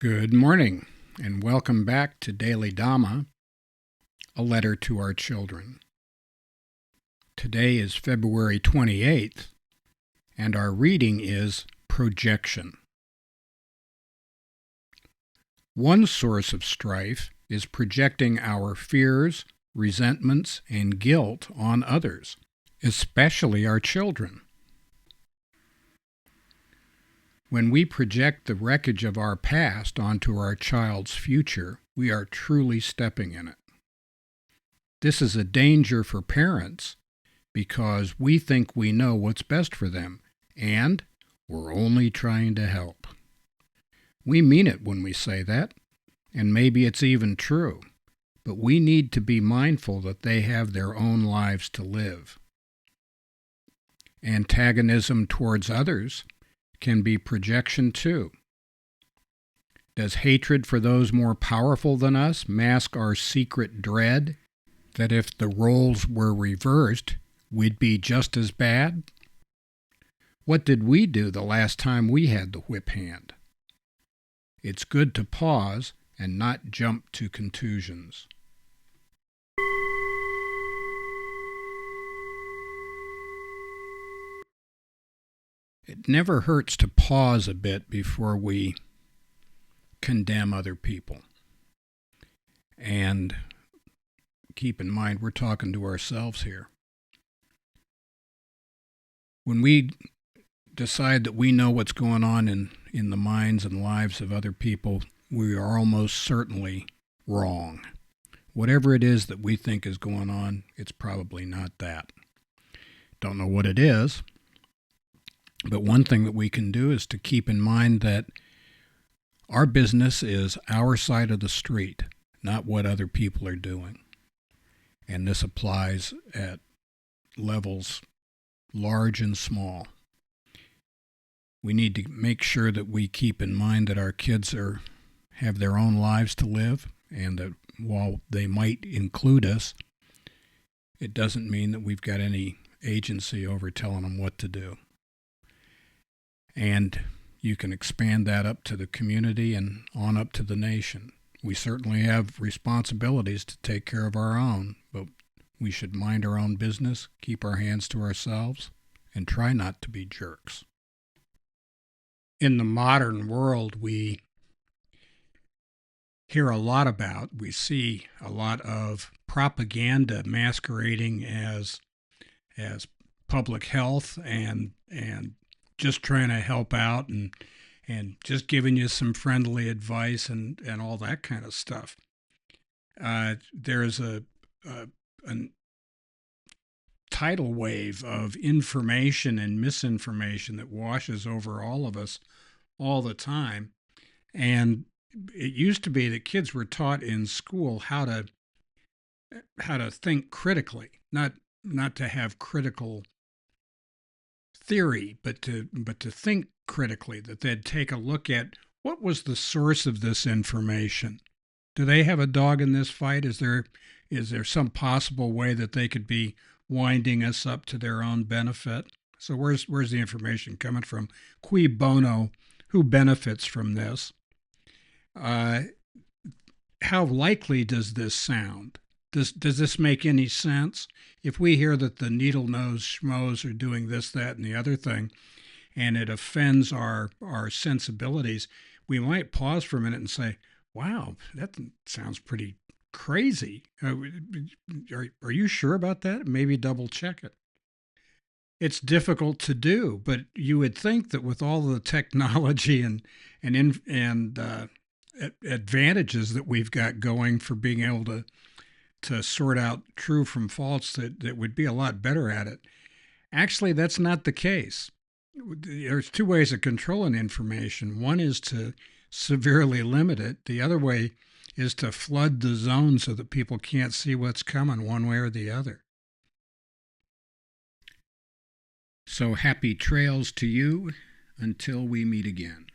Good morning, and welcome back to Daily Dhamma, a letter to our children. Today is February 28th, and our reading is Projection. One source of strife is projecting our fears, resentments, and guilt on others, especially our children. When we project the wreckage of our past onto our child's future, we are truly stepping in it. This is a danger for parents because we think we know what's best for them, and we're only trying to help. We mean it when we say that, and maybe it's even true, but we need to be mindful that they have their own lives to live. Antagonism towards others can be projection too. Does hatred for those more powerful than us mask our secret dread that if the roles were reversed, we'd be just as bad? What did we do the last time we had the whip hand? It's good to pause and not jump to contusions. It never hurts to pause a bit before we condemn other people. And keep in mind, we're talking to ourselves here. When we decide that we know what's going on in the minds and lives of other people, we are almost certainly wrong. Whatever it is that we think is going on, it's probably not that. Don't know what it is. But one thing that we can do is to keep in mind that our business is our side of the street, not what other people are doing. And this applies at levels large and small. We need to make sure that we keep in mind that our kids have their own lives to live, and that while they might include us, it doesn't mean that we've got any agency over telling them what to do. And you can expand that up to the community and on up to the nation. We certainly have responsibilities to take care of our own, but we should mind our own business, keep our hands to ourselves, and try not to be jerks. In the modern world, we hear a lot about, we see a lot of propaganda masquerading as public health and just trying to help out and just giving you some friendly advice and all that kind of stuff. There's a tidal wave of information and misinformation that washes over all of us all the time. And it used to be that kids were taught in school how to think critically, not to have critical theory, but to think critically, that they'd take a look at what was the source of this information. Do they have a dog in this fight? Is there some possible way that they could be winding us up to their own benefit? So where's the information coming from? Cui bono? Who benefits from this? How likely does this sound? Does this make any sense? If we hear that the needle-nosed schmoes are doing this, that, and the other thing, and it offends our sensibilities, we might pause for a minute and say, wow, that sounds pretty crazy. Are you sure about that? Maybe double check it. It's difficult to do, but you would think that with all the technology and advantages that we've got going for being able to sort out true from false, that would be a lot better at it. Actually, that's not the case. There's two ways of controlling information. One is to severely limit it. The other way is to flood the zone so that people can't see what's coming one way or the other. So happy trails to you until we meet again.